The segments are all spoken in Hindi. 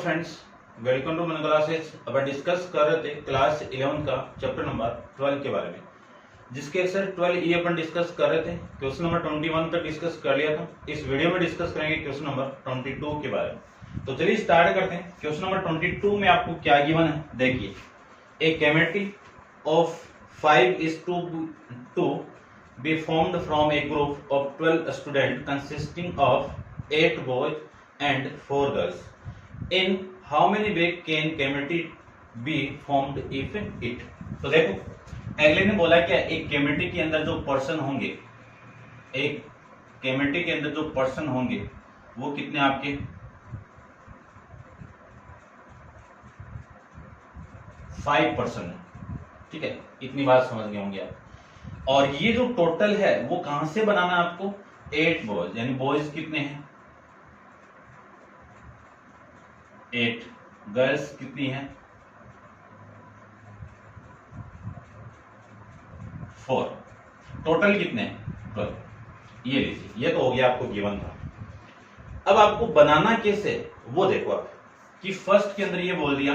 फ्रेंड्स, वेलकम टू मन क्लासेस। अब डिस्कस कर रहे थे क्लास 11 का चैप्टर नंबर 12 के बारे में, जिसके सर 12 ये अपन डिस्कस कर रहे थे। क्वेश्चन नंबर 21 तक डिस्कस कर लिया था। इस वीडियो में डिस्कस करेंगे क्वेश्चन नंबर 22 के बारे में। तो चलिए स्टार्ट करते हैं। क्वेश्चन नंबर 22 में आपको क्या गिवन है, देखिए। ए chemistry of 5:2 be formed from a group of 12 students consisting of 8 boys and 4 girls. In how many ways can chemistry be formed if it? तो देखो, अगले ने बोला क्या, एक केमिस्ट्री के अंदर जो पर्सन होंगे, एक केमिस्ट्री के अंदर जो पर्सन होंगे वो कितने आपके 5%। ठीक है, इतनी बात समझ गए होंगे आप। और ये जो टोटल है वो कहां से बनाना है आपको, 8 बॉयज, यानी बॉयज कितने हैं 8, गर्ल्स कितनी हैं 4, टोटल कितने हैं 12। ये लीजिए, ये तो हो गया, आपको गिवन था। अब आपको बनाना कैसे वो देखो आप, कि फर्स्ट के अंदर ये बोल दिया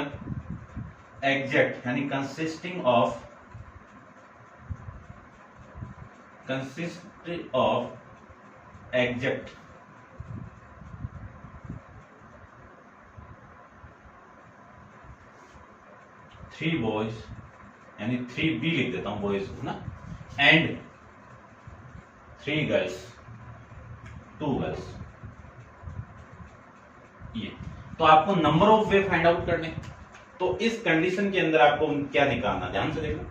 एग्जैक्ट, यानी consist of exact three boys, यानी 3B लिख देता हूं बॉयज को ना, एंड 3 गर्ल्स, 2 गर्ल्स। ये तो आपको number of way find out करने। तो इस कंडीशन के अंदर आपको क्या निकालना, ध्यान से देखो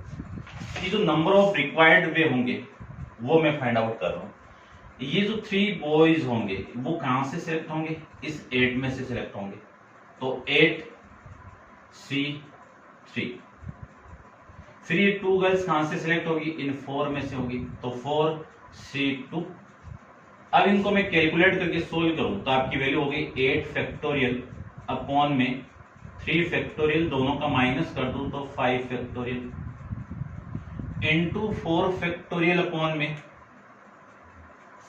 कि जो नंबर ऑफ रिक्वायर्ड वे होंगे वो मैं फाइंड आउट कर रहा हूं। ये जो 3 बॉयज होंगे वो कहां से सिलेक्ट होंगे, इस 8 में से सिलेक्ट होंगे। तो 8C3। फिर ये 2 गर्ल्स कहां से सिलेक्ट होगी, इन 4 में से होगी, तो 4C2। अब इनको मैं कैलकुलेट करके सोल्व करूं तो आपकी वैल्यू हो गई 8 फैक्टोरियल अपॉन में 3 फैक्टोरियल, दोनों का माइनस कर दूं तो 5 फैक्टोरियल इंटू 4 फैक्टोरियल अपॉन में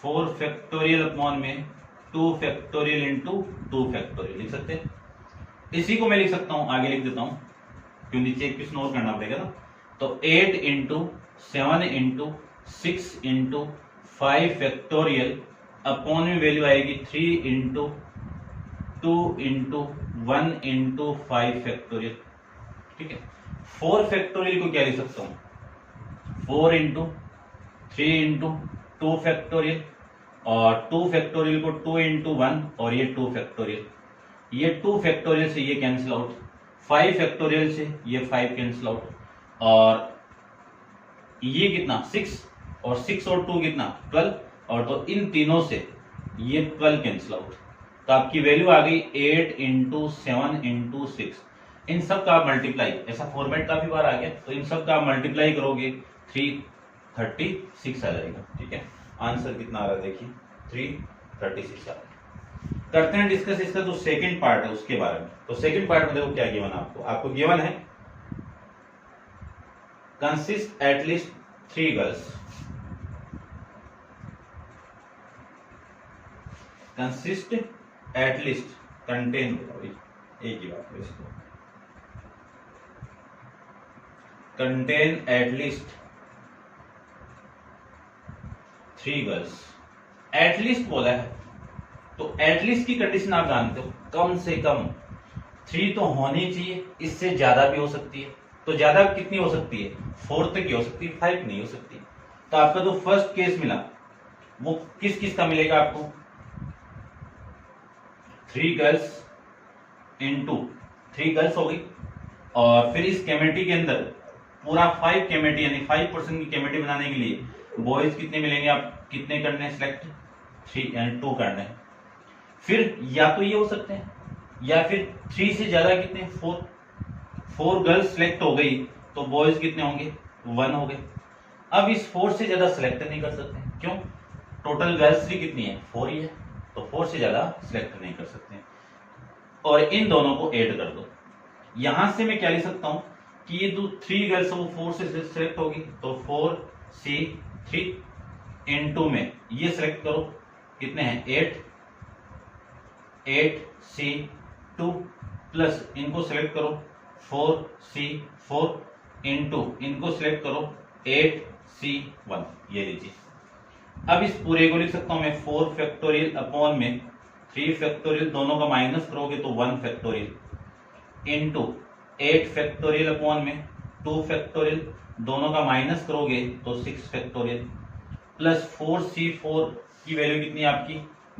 4 फैक्टोरियल अपॉन में 2 फैक्टोरियल इंटू 2 फैक्टोरियल लिख सकते हैं। इसी को मैं लिख सकता हूं, आगे लिख देता हूं, क्यों नीचे एक कुछ और करना पड़ेगा ना। तो 8 into 7 into 6 into 5 factorial upon में वैल्यू आएगी 3 इंटू 2 इंटू 1 इंटू 5 फैक्टोरियल। ठीक है, 4 फैक्टोरियल को क्या लिख सकता हूं, 4 इंटू 3 इंटू 2 फैक्टोरियल, और 2 फैक्टोरियल को 2 इंटू 1, और ये 2 फैक्टोरियल, ये 2 फैक्टोरियल से ये कैंसिल आउट, 5 फैक्टोरियल से ये 5 कैंसिल आउट, और ये कितना 6, और 6 और 2 कितना 12, और तो इन तीनों से ये 12 कैंसिल आउट। तो आपकी वैल्यू आ गई 8 इंटू 7 इंटू 6। इन सब का आप मल्टीप्लाई, ऐसा फॉर्मेट काफी बार आ गया, तो इन सब का आप मल्टीप्लाई करोगे 336 आ जाएगा। ठीक है, आंसर कितना आ रहा है देखिए, 336 आ रहा है। करते हैं डिस्कस इसका जो सेकंड पार्ट है उसके बारे में। तो सेकंड पार्ट में देखो क्या गिवन है आपको गिवन है consist at least 3 girls, consist at least, contain, एक ही बात है इसको, कंटेन एटलीस्ट 3 गर्ल्स। एटलीस्ट बोला है तो एटलीस्ट की कंडीशन आप जानते हो, कम से कम 3 तो होनी चाहिए, इससे ज्यादा भी हो सकती है। तो ज्यादा कितनी हो सकती है, 4 तक की हो सकती है, 5 नहीं हो सकती। तो आपका जो फर्स्ट केस मिला वो किस किस का मिलेगा आपको, 3 गर्ल्स इंटू 3 गर्ल्स हो गई, और फिर इस केमिस्ट्री के अंदर पूरा 5 केमिस्ट्री, यानी 5% की केमिस्ट्री बनाने के लिए बॉयज कितने मिलेंगे, आप कितने करने सिलेक्ट, 3 यानी 2 करने। फिर या तो ये हो सकते हैं, या फिर 3 से ज्यादा कितने 4 गर्ल्स सिलेक्ट हो गई, तो बॉयज कितने होंगे 1 हो गए। अब इस 4 से ज्यादा सिलेक्ट नहीं कर सकते, क्यों, टोटल गर्ल्स भी कितनी है 4 ही है, तो 4 से ज्यादा सिलेक्ट नहीं कर सकते। और इन दोनों को ऐड कर दो। यहां से मैं क्या लिख सकता हूं कि ये जो 3 गर्ल्स है वो 4 से सिलेक्ट होगी, तो 4C3 इंटू में ये सिलेक्ट करो, कितने हैं 8, 8C2 प्लस इनको सेलेक्ट करो 4C4 इंटू इनको सेलेक्ट करो 8C1, ये लीजिए। अब इस पूरे को लिख सकता हूं मैं 4 फैक्टोरियल अपॉन में 3 फैक्टोरियल, दोनों का माइनस करोगे तो 1 फैक्टोरियल इंटू 8 फैक्टोरियल अपॉन में 2 फैक्टोरियल, दोनों का माइनस करोगे तो 6 फैक्टोरियल प्लस 4C4 की वैल्यू कितनी है आपकी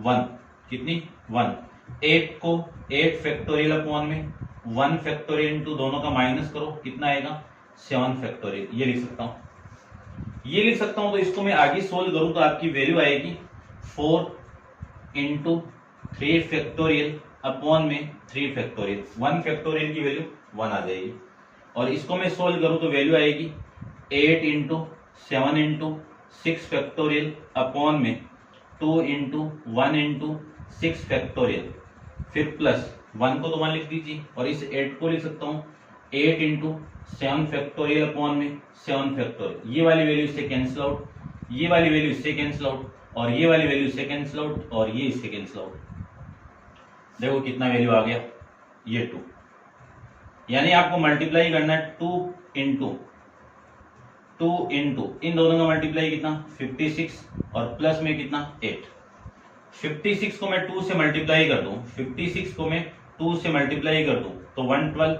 1, कितनी 1। 8 को 8 फैक्टोरियल अपॉन में 1 फैक्टोरियल इंटू दोनों का माइनस करो, कितना आएगा 7 फैक्टोरियल, ये लिख सकता हूं, ये लिख सकता हूं। तो इसको मैं आगे सोल्व करूं तो आपकी वैल्यू आएगी 4 इंटू 3 फैक्टोरियल अपॉन में 3 फैक्टोरियल, 1 फैक्टोरियल की वैल्यू 1 आ जाएगी। और इसको मैं सोल्व करूं तो वैल्यू आएगी 8 इंटू 7 इंटू 6 फैक्टोरियल अपॉन में 2 इंटू 1 इंटू 6 फैक्टोरियल, फिर प्लस 1 को तो 1 लिख दीजिए और इस 8 को लिख सकता हूं 8 इंटू 7 फैक्टोरियल अपॉन में 7 फैक्टोरियल। ये वाली वैल्यू इससे कैंसिल आउट, ये वाली वैल्यू इससे कैंसिल आउट, और ये वाली वैल्यू इससे कैंसिल आउट, और ये इससे कैंसिल आउट। देखो कितना वैल्यू आ गया, ये 2। यानी आपको मल्टीप्लाई करना है 2 इंटू इन दोनों का मल्टीप्लाई कितना 56 और प्लस में कितना 8। 56 को मैं 2 से मल्टीप्लाई कर दूं, 56 को मैं 2 से मल्टीप्लाई कर दूं तो 112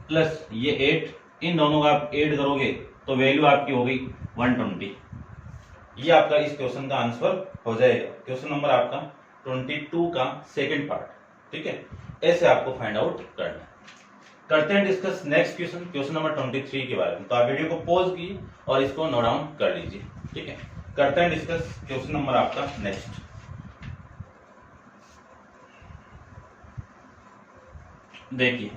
प्लस ये 8, इन दोनों का आप ऐड करोगे तो वैल्यू आपकी हो गई 120। ये आपका इस क्वेश्चन का आंसर हो जाएगा, क्वेश्चन नंबर आपका 22 का सेकंड पार्ट। ठीक है, ऐसे आपको फाइंड आउट करना है। करते हैं discuss next question, question number 23 के बारे में। तो आप वीडियो को पॉज कीजिए और इसको नोट डाउन कर लीजिए। ठीक है, करते हैं डिस्कस क्वेश्चन नंबर आपका नेक्स्ट। देखिए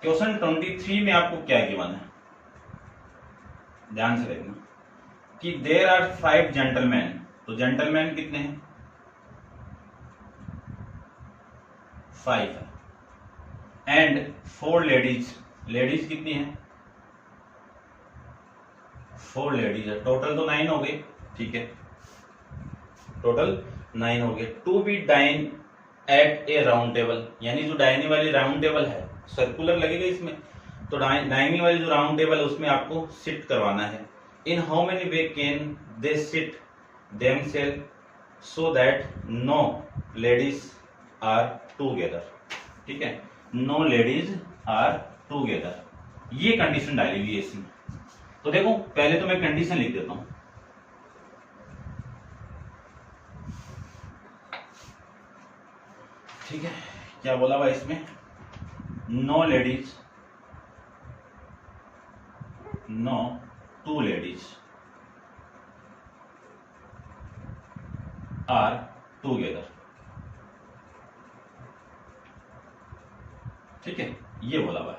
क्वेश्चन 23 में आपको क्या गिवन है, ध्यान से देखना कि देयर आर 5 जेंटलमैन। तो जेंटलमैन कितने हैं 5 है, एंड 4 लेडीज, लेडीज कितनी है 4 लेडीज है, टोटल तो 9 हो गए। ठीक है, टोटल 9 हो गए। To be dine at a round table, यानी जो डाइनिंग वाली राउंड टेबल है, सर्कुलर लगेगा इसमें, तो डाइनिंग वाली जो राउंड टेबल है उसमें आपको सिट करवाना है। In how many way can they sit themselves so that no ladies are together. ठीक है, नो लेडीज आर टूगेदर, ये कंडीशन डाली हुई है इसमें। तो देखो पहले तो मैं कंडीशन लिख देता हूं। ठीक है, क्या बोला हुआ इसमें, no ladies, no 2 ladies are together. ठीक है, ये बोला हुआ है,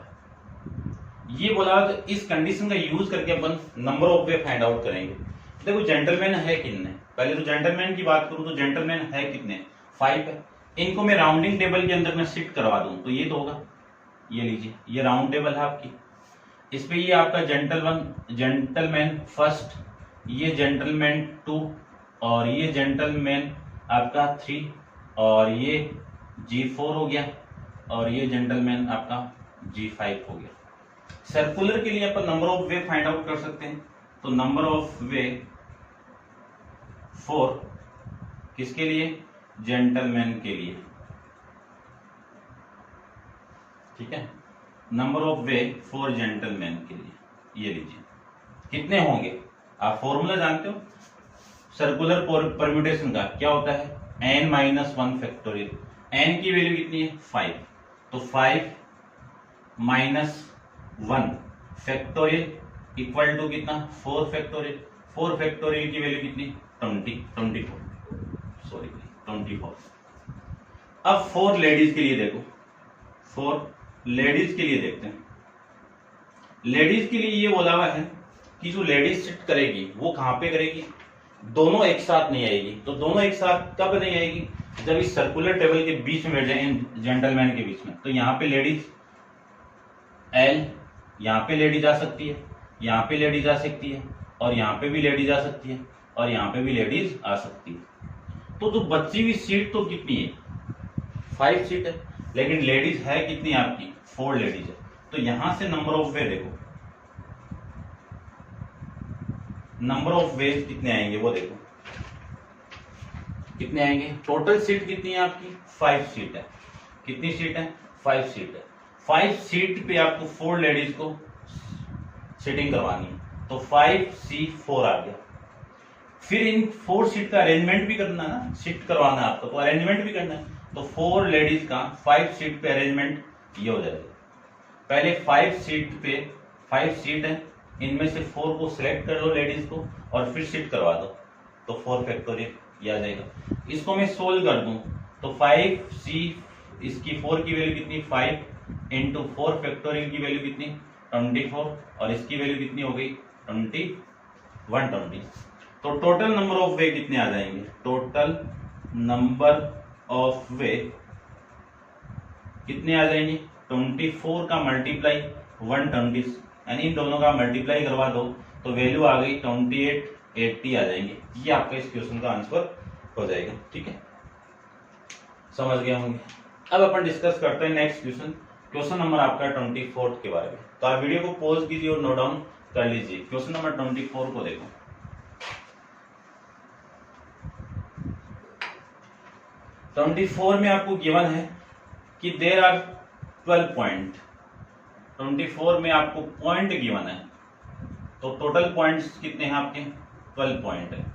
ये बोला हुआ। तो इस कंडीशन का यूज करके अपन number of way find out करेंगे। देखो जेंटलमैन है कितने, पहले तो जेंटलमैन की बात करूं तो जेंटलमैन है कितने 5 है। इनको मैं राउंडिंग टेबल के अंदर में शिफ्ट करवा दूं तो ये तो होगा, ये लीजिए, ये राउंड टेबल है आपकी, इस पे ये आपका जेंटलमैन फर्स्ट, ये जेंटलमैन 2, और ये जेंटलमैन आपका 3, और ये G4 हो गया, और ये जेंटलमैन आपका G5 हो गया। सर्कुलर के लिए अपन number of way find out कर सकते हैं। तो नंबर ऑफ वे 4 किसके लिए, जेंटलमैन के लिए। ठीक है, नंबर ऑफ वे 4 जेंटलमैन के लिए, ये लीजिए। कितने होंगे, आप फॉर्मूला जानते हो सर्कुलर परम्यूटेशन का, क्या होता है n-1 फैक्टोरियल। n की वैल्यू कितनी है 5, तो 5 - 1 फैक्टोरियल इक्वल टू कितना 4 फैक्टोरियल। 4 फैक्टोरियल की वैल्यू कितनी 24। अब 4 लेडीज के लिए देखो, 4 लेडीज के लिए देखते हैं। लेडीज के लिए ये बोला हुआ है कि जो लेडीज सिट करेगी वो कहां पे करेगी, दोनों एक साथ नहीं आएगी। तो दोनों एक साथ कब नहीं आएगी, जब इस सर्कुलर टेबल के बीच में बैठ जाए, इन जेंटलमैन के बीच में। तो यहाँ पे लेडीज एल, यहाँ पे लेडीज आ सकती है, यहाँ पे लेडीज आ सकती है, और यहाँ पे भी लेडीज आ सकती है, और यहाँ पे भी लेडीज आ सकती है। तो जो बची हुई सीट तो कितनी है 5 सीट है, लेकिन लेडीज है कितनी आपकी 4 लेडीज है। तो यहां से नंबर ऑफ वे देखो, नंबर ऑफ वेज कितने आएंगे वो देखो, कितने आएंगे। टोटल सीट कितनी है आपकी 5 सीट है। कितनी सीट है 5 सीट है। 5 सीट पे आपको 4 लेडीज को सीटिंग करवानी है, तो 5C4 आ गया। फिर इन 4 सीट का अरेंजमेंट भी करना है ना, शिफ्ट करवाना है आपको, तो अरेंजमेंट भी करना है। तो 4 लेडीज का 5 सीट पे अरेंजमेंट ये हो जाएगा। पहले 5 सीट पे 5 सीट है, इनमें से 4 को सिलेक्ट कर लो लेडीज को और फिर शिफ्ट करवा दो, तो 4 फैक्टोरियल ये आ जाएगा। इसको मैं सोल्व कर दूं तो 5C, इसकी 4 की वैल्यू कितनी 5 इंटू 4 फैक्टोरियल की वैल्यू कितनी 24 और इसकी वैल्यू कितनी हो गई 120। तो टोटल नंबर ऑफ वे कितने आ जाएंगे, टोटल नंबर ऑफ वे कितने आ जाएंगे 24 का मल्टीप्लाई 120, यानी इन दोनों का मल्टीप्लाई करवा दो तो वैल्यू आ गई 2880 आ जाएंगे। ये आपका इस क्वेश्चन का आंसर हो जाएगा। ठीक है, समझ गए होंगे। अब अपन डिस्कस करते हैं नेक्स्ट क्वेश्चन, क्वेश्चन नंबर आपका 24 के बारे में। तो आप वीडियो को पॉज कीजिए और नोट डाउन कर लीजिए। क्वेश्चन नंबर 24 को देखो। तो 24 में आपको गिवन है कि देयर आर 12 पॉइंट। 24 में आपको पॉइंट गिवन है, तो टोटल पॉइंट्स कितने हैं आपके 12 पॉइंट है।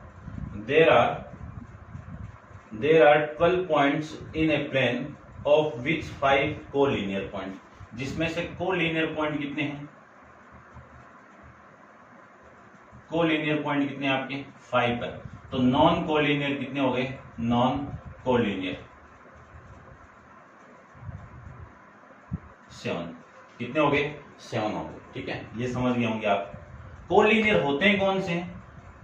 There are 12 points in a plane of which 5 collinear point, जिसमें से कोलिनियर पॉइंट कितने हैं, कोलिनियर पॉइंट कितने आपके 5 है। तो नॉन कोलिनियर कितने हो गए, नॉन कोलिनियर 7, कितने हो गए 7 हो गए। ठीक है, ये समझ गए होंगे आप। कोलिनियर होते हैं कौन से,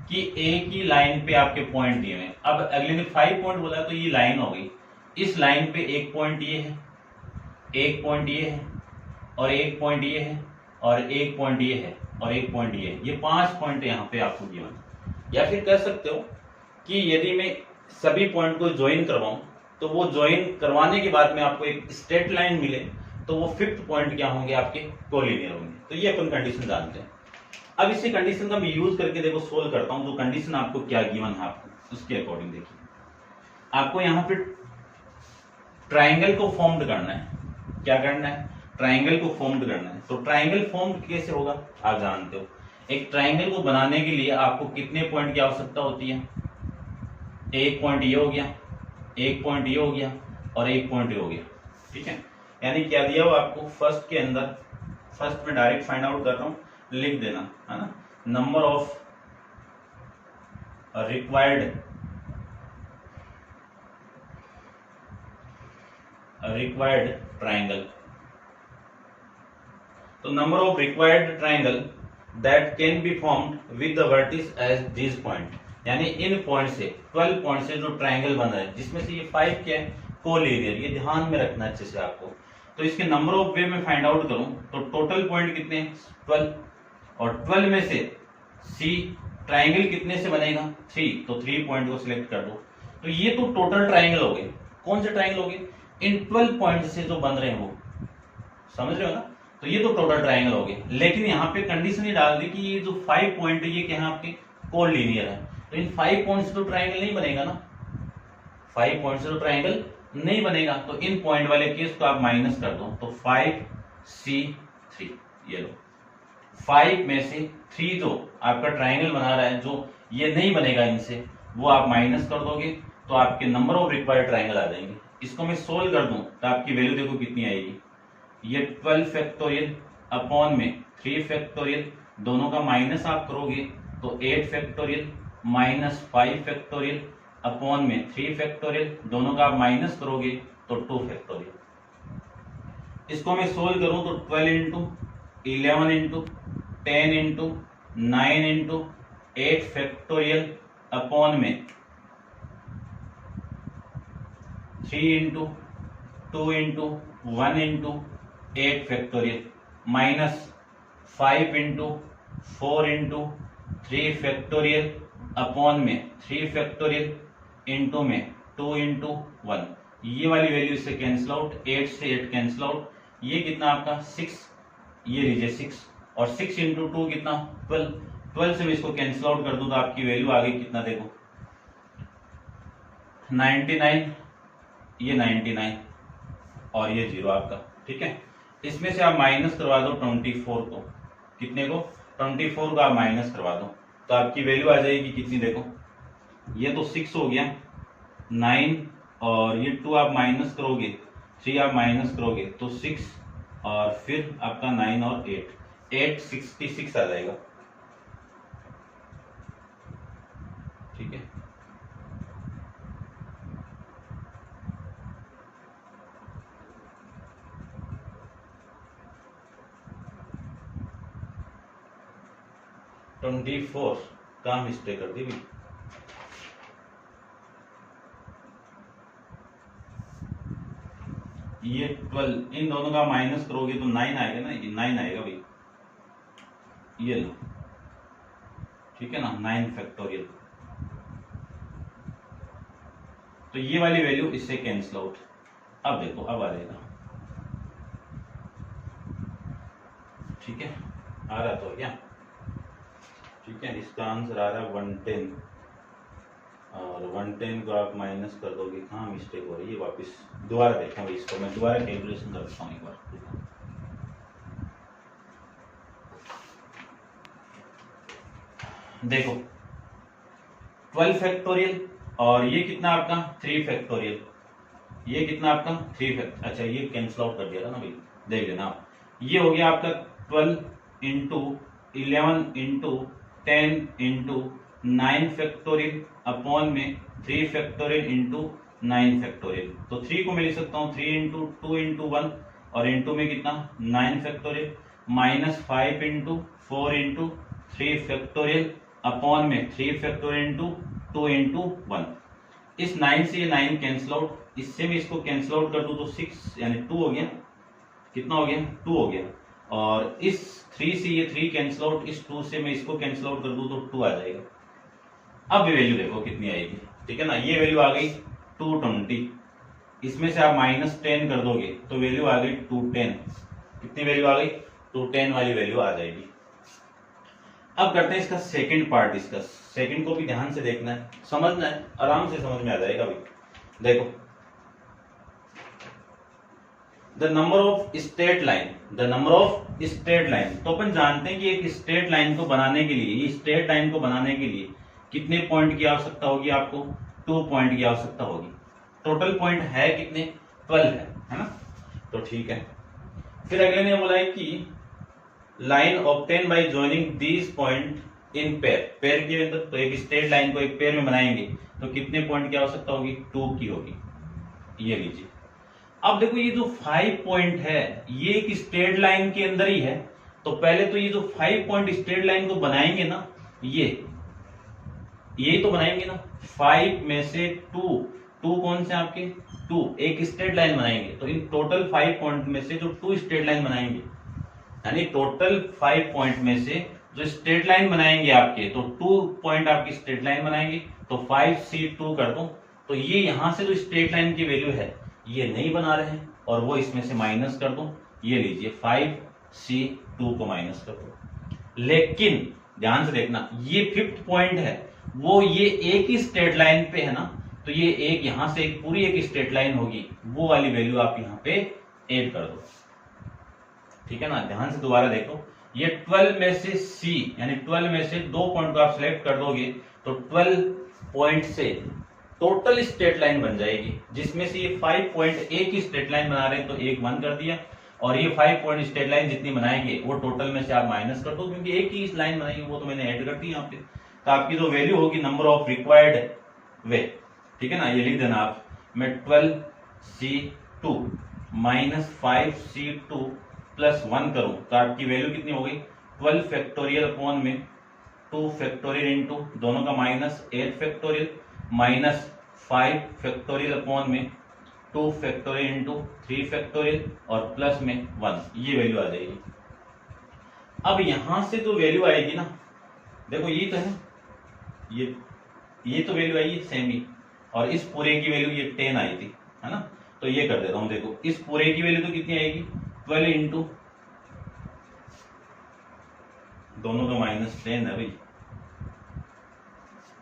कि एक ही लाइन पे आपके पॉइंट दिए हुए। अब अगले ने 5 पॉइंट बोला तो ये लाइन हो गई, इस लाइन पे एक पॉइंट ये है, एक पॉइंट ये है, और एक पॉइंट ये है, और एक पॉइंट ये है, और एक पॉइंट ये है। ये 5 पॉइंट यहाँ पे आपको गिवन। या फिर कह सकते हो कि यदि मैं सभी पॉइंट को ज्वाइन करवाऊं तो वो ज्वाइन करवाने के बाद में आपको एक स्ट्रेट लाइन मिले तो वो 5th पॉइंट क्या होंगे आपके कोलिनियर होंगे। तो ये अपन कंडीशन जानते हैं। अब इसी कंडीशन का मैं यूज करके देखो सोल्व करता हूं। तो कंडीशन आपको क्या गिवन है आपको उसके अकॉर्डिंग देखिए, आपको यहाँ पे ट्राइंगल को फॉर्म्ड करना है। क्या करना है, ट्राइंगल को फॉर्म्ड करना है। तो ट्राइंगल फॉर्म्ड कैसे होगा आप जानते हो। एक ट्राइंगल को बनाने के लिए आपको कितने पॉइंट की आवश्यकता होती है, एक पॉइंट ये हो गया, एक पॉइंट ये हो गया, और एक पॉइंट ये हो गया। ठीक है, यानी क्या दिया हुआ आपको फर्स्ट के अंदर, फर्स्ट में डायरेक्ट फाइंड आउट कर रहा हूं, लिख देना है ना, नंबर ऑफ रिक्वायर्ड ट्राइंगल। तो number of required triangle that can be formed with the vertices as this point, यानी इन पॉइंट से 12 पॉइंट से जो ट्राइंगल बन रहा है, जिसमें से ये 5 क्या है कोलिनियर, ये ध्यान में रखना अच्छे से आपको। तो इसके नंबर ऑफ वे में फाइंड आउट करूं तो टोटल पॉइंट कितने हैं 12, और 12 में से सी ट्राइंगल कितने से बनेगा 3, तो 3 पॉइंट को सिलेक्ट कर दो। तो ये तो टोटल ट्राइंगल हो गए। कौन से ट्राइंगल हो गए, इन 12 पॉइंट से जो बन रहे हैं वो, समझ रहे हो ना। तो ये तो टोटल ट्राइंगल हो गए, लेकिन यहाँ पे कंडीशन ही डाल दी कि ये जो 5 पॉइंट है ये क्या है आपके कोलिनियर है। तो इन 5 पॉइंट से तो ट्राइंगल नहीं बनेगा ना, 5 पॉइंट से तो ट्राइंगल नहीं बनेगा। तो इन पॉइंट वाले केस को आप माइनस कर दो, तो 5C3 ये लो। 5 में से 3 जो आपका ट्राइंगल बना रहा है, जो ये नहीं बनेगा इनसे, वो आप माइनस कर दोगे तो आपके नंबर ऑफ रिक्वायर्ड ट्राइंगल आ जाएंगे। इसको मैं सोल्व कर दूं तो आपकी वैल्यू देखो कितनी आएगी, ये 12 फैक्टोरियल अपॉन में 3 फैक्टोरियल, दोनों का माइनस आप करोगे तो 8 फैक्टोरियल माइनस 5 फैक्टोरियल अपॉन में 3 फैक्टोरियल, दोनों का आप माइनस करोगे तो 2 फैक्टोरियल। इसको मैं सोल्व करूं तो 12 into 11 into 10 into 9 into 8 factorial upon में 3 into 2 into 1 into 8 factorial minus 5 into 4 into 3 factorial upon में 3 फैक्टोरियल इंटू में 2 इंटू 1। ये वाली वैल्यू इससे कैंसिल आउट, 8 से 8 कैंसिल आउट, ये कितना आपका 6, ये लीजिए 6, और 6 इंटू 2 कितना 12, 12 से भी इसको कैंसिल आउट कर दूं तो आपकी वैल्यू आ गई कितना देखो 99, ये 99 और ये 0 आपका। ठीक है, इसमें से आप माइनस करवा दो 24 को, कितने को 24 को आप माइनस करवा दो तो आपकी वैल्यू आ जाएगी कितनी देखो, ये तो 6 हो गया, 9 और ये 2 आप माइनस करोगे, 3 आप माइनस करोगे तो 6 और फिर आपका 9 और 866 आ जाएगा। ठीक है, ट्वेंटी 24 का मिस्टेक कर दी भी, ये 12 इन दोनों का माइनस करोगे तो 9 आएगा ना, ये 9 आएगा भाई, ये लो। ठीक है ना, 9 फैक्टोरियल, तो ये वाली वैल्यू इससे कैंसिल आउट। अब देखो अब आ जाएगा। ठीक है, आ रहा तो क्या, ठीक है, इसका आंसर आ रहा है 110 और 110 को आप माइनस कर दोगे, कहाँ मिस्टेक हो रही है, वापस दोबारा देखा भाई, इसको मैं दोबारा कैलकुलेशन करता हूँ एक बार। देखो 12 फैक्टोरियल और ये कितना आपका 3 फैक्टोरियल, ये कितना आपका 3 फैक्ट, अच्छा ये कैंसिल आउट कर दिया था ना भाई, देख लेना आप, ये हो गया आपका 12 into 11 into 10 into 9 factorial upon में 3 फैक्टोरियल इंटू 9 फैक्टोरियल। तो 3 को मैं लिख सकता हूँ 3 इंटू 2 इंटू 1 और इंटू में कितना 9 factorial minus 5 into 4 into 3 factorial upon में 3 फैक्टोरियल इंटू 2 इंटू 1। इस 9 से ये 9 कैंसिल आउट, इससे भी इसको कैंसिल आउट कर दूं तो 6 यानी 2 हो गया, कितना हो गया 2 हो गया, और इस 3 से ये 3 कैंसिल आउट, इस 2 से मैं इसको कैंसिल आउट कर दूं तो 2 आ जाएगा। अब ये वैल्यू देखो कितनी आएगी, ठीक है ना, ये वैल्यू आ गई 220, इसमें से आप माइनस 10 कर दोगे तो वैल्यू आ गई 210, कितनी वैल्यू आ गई 210 वाली वैल्यू आ जाएगी। अब करते हैं इसका सेकंड पार्ट डिस्कस, सेकंड को भी ध्यान से देखना है, समझना है, आराम से समझ में आ जाएगा अभी। देखो the number of straight line, the number of straight line, तो अपन जानते हैं कि एक स्ट्रेट लाइन को बनाने के लिए, ये स्ट्रेट लाइन को बनाने के लिए कितने पॉइंट की आवश्यकता होगी आपको, 2 पॉइंट की आवश्यकता होगी। टोटल पॉइंट है कितने 12 है ना, तो ठीक है। फिर अगले ने बोला है कि line obtain bye joining these point in pair, pair के अंदर, तो एक स्ट्रेट लाइन को एक पेयर में बनाएंगे तो कितने पॉइंट की आवश्यकता होगी 2 की होगी, ये लीजिए। अब देखो ये जो 5 पॉइंट है ये एक स्ट्रेट लाइन के अंदर ही है, तो पहले तो ये जो 5 पॉइंट स्ट्रेट लाइन को बनाएंगे ना, ये तो बनाएंगे ना, 5 में से 2 कौन से आपके 2 एक स्ट्रेट लाइन बनाएंगे, तो इन टोटल 5 पॉइंट में से जो 2 स्ट्रेट लाइन बनाएंगे, यानी टोटल 5 पॉइंट में से जो स्ट्रेट लाइन बनाएंगे आपके, तो 2 पॉइंट आपकी स्ट्रेट लाइन बनाएंगे, तो 5C2 कर दो, तो ये यहां से जो स्ट्रेट लाइन की वैल्यू है ये नहीं बना रहे हैं और वो इसमें से माइनस कर दो, ये लीजिए 5C2 को माइनस कर दो। लेकिन ध्यान से देखना ये 5th पॉइंट है वो ये एक ही स्ट्रेट लाइन पे है ना, तो ये एक यहां से एक पूरी एक स्ट्रेट लाइन होगी, वो वाली वैल्यू आप यहां पे ऐड कर दो, ठीक है ना। ध्यान से दोबारा देखो, ये 12 में से C यानी 12 में से 2 पॉइंट को आप सिलेक्ट कर दोगे तो 12 पॉइंट से टोटल स्ट्रेट लाइन बन जाएगी, जिसमें से ये 5 पॉइंट एक ही स्ट्रेट लाइन बना रहे हैं तो एक 1 कर दिया, और ये 5 पॉइंट स्ट्रेट लाइन जितनी बनाएंगे वो टोटल में से आप माइनस कर दो, क्योंकि एक ही लाइन बनाई वो तो मैंने ऐड कर दी यहाँ पे, तो आपकी जो वैल्यू होगी नंबर ऑफ रिक्वायर्ड वे, ठीक है ना, ये लिख देना आप, मैं 12C2 माइनस 5C2 प्लस 1 करूं तो आपकी वैल्यू कितनी हो गई 12 फैक्टोरियल अपॉन में 2 फैक्टोरियल इंटू दोनों का minus 8 factorial minus 5 factorial upon में 2 फैक्टोरियल इंटू 3 फैक्टोरियल और प्लस में 1, ये वैल्यू आ जाएगी। अब यहां से जो वैल्यू आएगी ना, देखो ये तो है, ये तो वैल्यू आई है सेम ही, और इस पूरे की वैल्यू ये 10 आई थी, है ना। तो ये कर देता हूं, देखो इस पूरे की वैल्यू तो कितनी आएगी 12 इंटू, दोनों का -10 है भाई,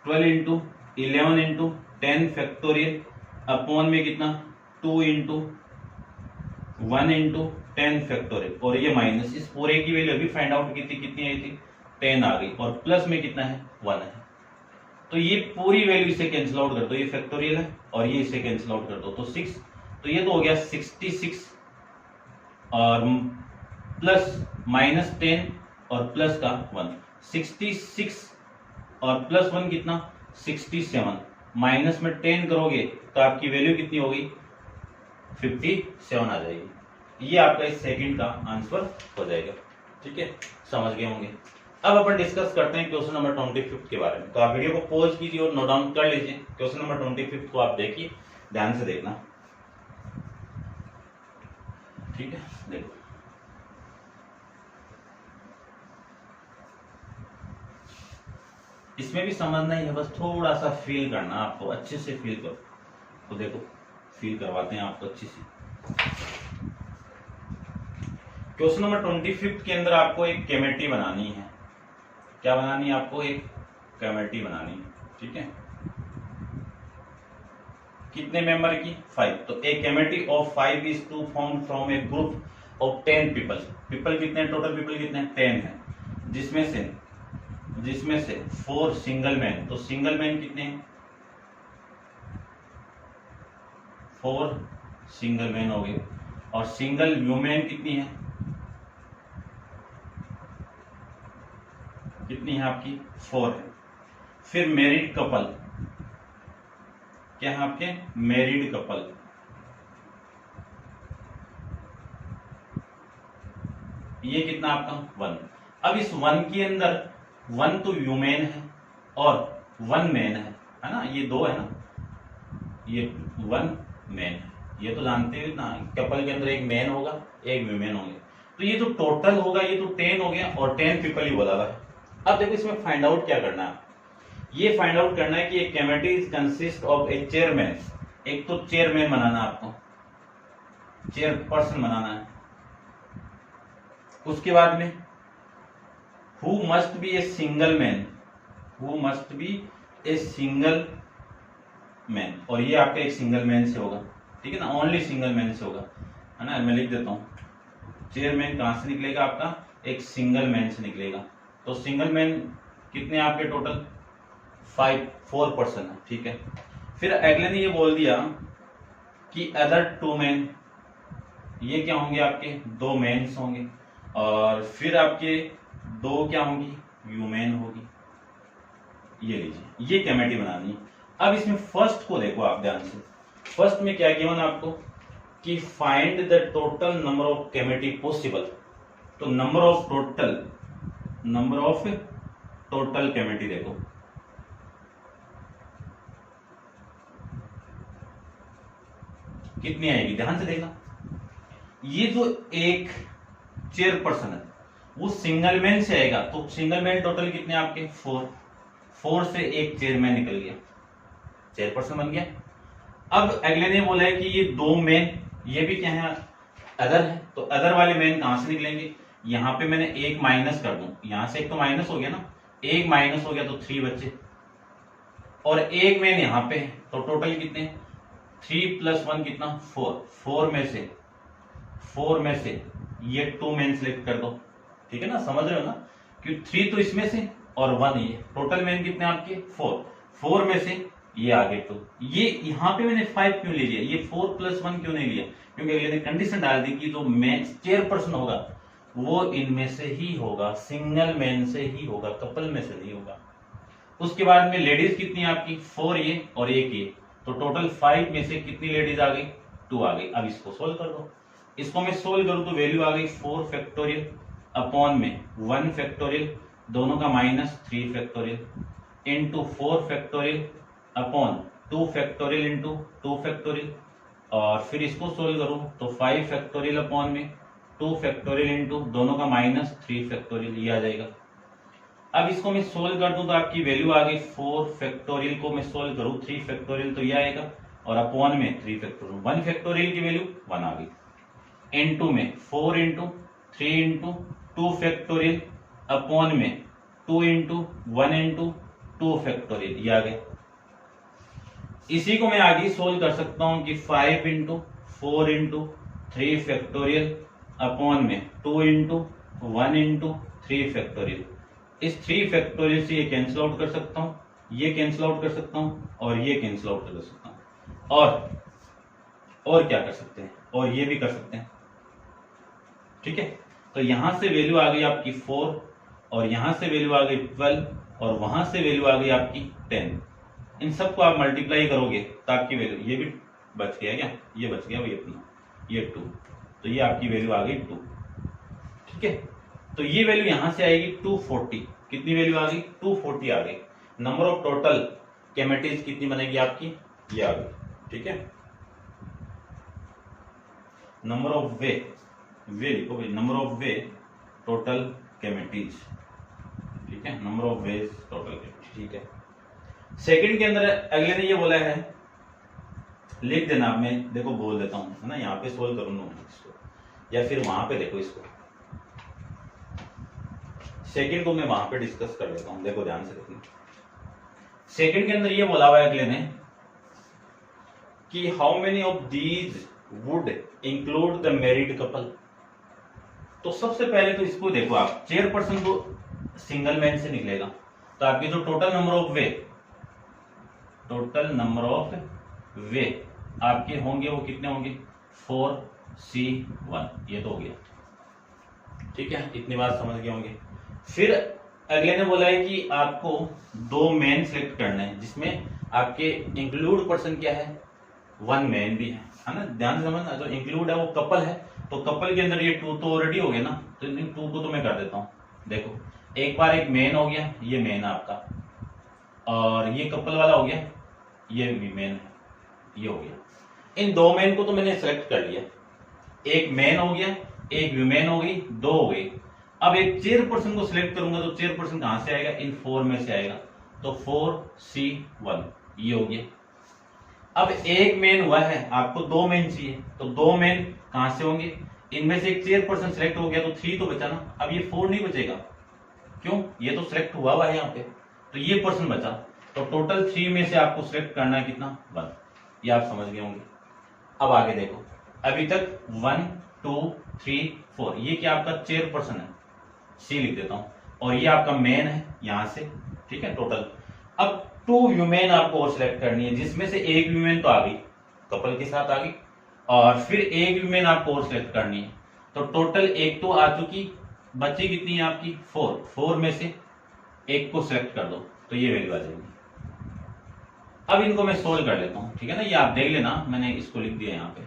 12 इंटू 11 इंटू 10 फैक्टोरियल अपॉन में कितना 2 इंटू 1 इंटू 10 फैक्टोरियल, और ये माइनस इस पूरे की वैल्यू अभी फाइंड आउट की थी, कितनी आई थी 10 आ गई, और प्लस में कितना है 1 है। तो ये पूरी वैल्यू इसे कैंसिल आउट कर दो, ये फैक्टोरियल है और ये इसे कैंसिल आउट कर दो, तो 6, तो ये तो हो गया 66 और प्लस -10 और प्लस का 1, 66 और प्लस 1 कितना 67, माइनस में 10 करोगे तो आपकी वैल्यू कितनी होगी 57 आ जाएगी। ये आपका इस सेकंड का आंसर हो जाएगा। ठीक है, समझ गए होंगे। अब अपन डिस्कस करते हैं क्वेश्चन नंबर 25 के बारे में। तो आप वीडियो को पॉज कीजिए और नोट डाउन कर लीजिए। क्वेश्चन नंबर 25 को आप देखिए, ध्यान से देखना। ठीक है, देखो इसमें भी समझना ही है, बस थोड़ा सा फील करना, आपको अच्छे से फील करो। तो देखो फील करवाते हैं आपको अच्छे से। क्वेश्चन नंबर 25 के अंदर आपको एक केमिटी बनानी है। क्या बनानी है आपको? एक केमिटी बनानी है। ठीक है, कितने मेंबर की? 5। तो a committee of 5 is to form from a group of 10 people. People कितने, टोटल पीपल कितने 10 है, जिसमें से 4 सिंगल मैन। तो सिंगल मैन कितने हैं? 4 सिंगल मैन हो गए, और सिंगल वुमेन कितनी है? कितनी है आपकी? 4 है। फिर मैरिड कपल, क्या है आपके? मैरिड कपल, ये कितना आपका? 1। अब इस 1 के अंदर 1 तो वुमेन है और 1 मैन है ना, ये 2 है ना, ये 1 मैन है, ये तो जानते हो ना, कपल के अंदर एक मैन होगा एक वुमेन होंगे। तो ये जो टोटल होगा ये तो 10 हो गया, और 10 पीपल ही बोला था। अब देखो इसमें फाइंड आउट क्या करना है, ये फाइंड आउट करना है कि एक committee is consist of A chairman. एक तो चेयरमैन बनाना है आपको, चेयरपर्सन बनाना है। उसके बाद में who must be a single man, who must be a single man, और ये आपका एक सिंगल मैन से होगा। ठीक है ना, ओनली सिंगल मैन से होगा, है ना। मैं लिख देता हूं, चेयरमैन कहां से निकलेगा आपका? एक सिंगल मैन से निकलेगा। तो सिंगल मैन कितने आपके? टोटल 4 पर्सन है। ठीक है, फिर अगले ने ये बोल दिया कि अदर 2 मैन, ये क्या होंगे आपके? 2 मेन्स होंगे, और फिर आपके 2 क्या होंगी? वुमेन होगी। ये लीजिए, ये कमेटी बनानी है। अब इसमें फर्स्ट को देखो आप ध्यान से। फर्स्ट में क्या गिवन आपको कि find the total number of committee possible. तो नंबर ऑफ टोटल कमेटी देखो, कितनी आएगी? ध्यान से देखना। ये जो एक चेयरपर्सन है वो सिंगल मैन से आएगा, तो सिंगल मैन टोटल कितने आपके? 4 से एक चेयरमैन निकल गया, चेयरपर्सन बन गया। अब अगले ने बोला है कि ये 2 मैन, ये भी क्या है? अदर है। तो अदर वाले मैन कहां से निकलेंगे? यहां पे मैंने एक माइनस कर दूं, यहां से एक तो माइनस हो गया ना, एक माइनस हो गया तो 3 बच्चे, और एक मैन यहां पे है, तो टोटल कितने? 3 + 1 कितना? 4। 4 में से ये 2 मैन सिलेक्ट कर दो। ठीक है ना, समझ रहे हो ना, क्योंकि 3 तो इसमें से और 1 ये, टोटल मैन कितने आपके? 4 में से ये आगे 2। ये यहां पे मैंने 5 क्यों ले लिया? ये 4 + 1 क्यों नहीं लिया? क्योंकि अगले ने कंडीशन डाल दी कि जो मैन चेयरपर्सन होगा वो इनमें से ही होगा, सिंगल मैन से ही होगा, कपल में से नहीं होगा। उसके बाद में लेडीज कितनी आपकी? 4 ये और 1 ये, तो टोटल 5 में से कितनी लेडीज आ गई? 2 आ गई। अब इसको सोल्व कर दो। इसको मैं सोल्व करूं तो वैल्यू आ गई 4 फैक्टोरियल अपॉन में 1 फैक्टोरियल, दोनों का -3 factorial into 4 factorial upon 2 factorial into 2 factorial, और फिर इसको सोल्व करूं तो 5 फैक्टोरियल अपॉन में 2 फैक्टोरियल इंटू दोनों का -3 फैक्टोरियल, ये आ जाएगा। अब इसको मैं सोल्व कर दूं तो आपकी वैल्यू आ गई 4 फैक्टोरियल को मैं सोल्व करूं 3 फैक्टोरियल, तो ये आएगा और अपॉन में 3 फैक्टोरियल। 1 फैक्टोरियल की वैल्यू 1 आ गई। इनटू में 4 इंटू 3 इंटू 2 फैक्टोरियल अपॉन में 2 इंटू 1 इंटू 2 फैक्टोरियल, ये आ गया। इसी को मैं आगे सोल्व कर सकता हूं कि 5 इंटू 4 इंटू 3 फैक्टोरियल अपॉन में 2 इंटू 1 इंटू 3 फैक्टोरियल। इस 3 फैक्टोरियल से ये कैंसिल आउट कर सकता हूं, ये कैंसिल आउट कर सकता हूं और ये कैंसिल आउट कर सकता हूं। और क्या कर सकते हैं, और ये भी कर सकते हैं। ठीक है, तो यहां से वैल्यू आ गई आपकी 4 और यहां से वैल्यू आ गई 12 और वहां से वैल्यू आ गई आपकी 10। इन सबको आप मल्टीप्लाई करोगे तो आपकी वैल्यू, ये भी बच गया क्या, ये बच गया वही अपना, ये 2, तो ये आपकी वैल्यू आ गई 2। ठीक है, तो ये वैल्यू यहां से आएगी 240। कितनी वैल्यू आ गई, 240 आ गई। नंबर ऑफ टोटल कैमेटीज कितनी बनेगी आपकी, ये आ गई। ठीक है, नंबर ऑफ वे लिखो भाई, नंबर ऑफ वे टोटल कैमेटीज। ठीक है, नंबर ऑफ वेज टोटल कैमेटीज। ठीक है, सेकंड के अंदर अगले ने ये बोला है, लिख देना आप, मैं देखो बोल देता हूं, है ना, यहाँ पे सोल्व करूंगा इसको, या फिर वहां पे देखो इसको, सेकंड को मैं वहां पे डिस्कस कर लेता हूं। देखो ध्यान से देखना, सेकंड के अंदर ये बोला हुआ है अगले ने कि how many of these would include the married couple. तो सबसे पहले तो इसको देखो आप, चेयरपर्सन को सिंगल मैन से निकलेगा, तो आपके जो टोटल नंबर ऑफ वे आपके होंगे वो कितने होंगे, 4C1, ये तो हो गया। ठीक है, इतनी बात समझ गए होंगे। फिर अगले ने बोला है कि आपको 2 मैन सिलेक्ट करने हैं, जिसमें आपके इंक्लूड पर्सन क्या है, 1 मैन भी है ना, ध्यान से समझना। जो इंक्लूड है वो कपल है, तो कपल के अंदर ये 2 तो ऑलरेडी हो गया ना, तो इन 2 को तो मैं कर देता हूं। देखो एक बार एक मैन हो गया, ये मैन है आपका, और ये कपल वाला हो गया, ये वीमेन है, ये हो गया। इन 2 मैन को तो मैंने सेलेक्ट कर लिया, एक मैन हो गया, एक वीमेन हो गई, 2 हो गई। अब एक चेयरपर्सन को सिलेक्ट करूंगा, तो चेयरपर्सन कहां से आएगा, इन 4 में से आएगा, तो 4C1, ये हो गया। अब एक मैन हुआ है, आपको 2 मैन चाहिए, तो 2 मैन कहां से होंगे, इनमें से एक चेयरपर्सन सिलेक्ट हो गया, तो 3 तो बचा ना। अब ये 4 नहीं बचेगा, क्यों, ये तो सिलेक्ट हुआ है यहाँ पे, तो ये पर्सन बचा, तो टोटल 3 में से आपको सिलेक्ट करना है कितना, 1। ये आप समझ गए होंगे। अब आगे देखो, अभी तक 1 2 3 4, ये क्या आपका चेयरपर्सन है, C लिख देता हूं, और ये आपका मैन है यहां से। ठीक है, टोटल अब 2 ह्यूमन आपको और सिलेक्ट करनी है, जिसमें से एक ह्यूमन तो आ गई, कपल के साथ आ गई, और फिर एक ह्यूमन आपको और सिलेक्ट करनी है, तो टोटल एक तो आ चुकी, बची कितनी है आपकी, 4 में से एक को सिलेक्ट कर दो, तो ये वैल्यू आ जाएगी। अब इनको मैं सोल्व कर लेता हूं, ठीक है ना, ये आप देख लेना, मैंने इसको लिख दिया यहाँ पे।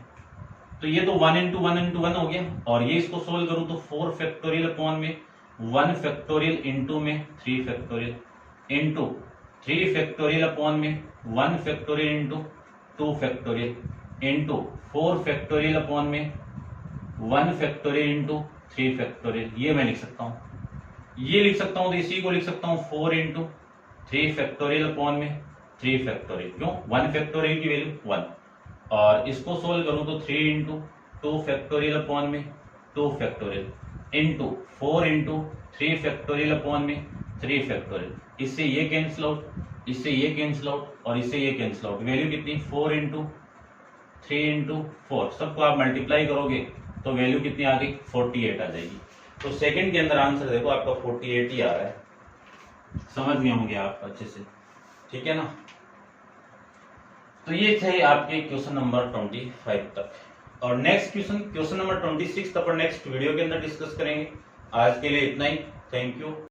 तो ये तो 1 इंटू 1 इंटू 1 हो गया, और ये इसको सोल्व करूं तो 4 फैक्टोरियल अपॉन में 1 फैक्टोरियल इंटू में 3 फैक्टोरियल इंटू 3 फैक्टोरियल अपॉन में 1 factorial into 2 factorial into 4 factorial upon में 1 फैक्टोरियल इंटू 3 फैक्टोरियल। ये मैं लिख सकता हूँ, ये लिख सकता हूँ, तो इसी को लिख सकता हूँ 4 इंटू 3 फैक्टोरियल अपॉन में 3 फैक्टोरियल। क्यों, 1 फैक्टोरियल की वैल्यू 1, और इसको सोल्व करूं तो 3 इंटू 2 फैक्टोरियल अपॉन में 2 factorial into 4 into 3 factorial upon में 3 फैक्टोरियल। इससे ये कैंसिल आउट, इससे ये कैंसिल आउट, और इससे ये कैंसिल आउट। वैल्यू कितनी, 4 इंटू 3 इंटू 4, सबको आप मल्टीप्लाई करोगे तो वैल्यू कितनी आ गई, 48 आ जाएगी। तो सेकंड के अंदर आंसर देखो आपका 48 ही आ रहा है। समझ गए होंगे आप अच्छे से, ठीक है ना। तो ये थे आपके क्वेश्चन नंबर 25 तक, और नेक्स्ट क्वेश्चन नंबर 26 तक और नेक्स्ट वीडियो के अंदर डिस्कस करेंगे। आज के लिए इतना ही, थैंक यू।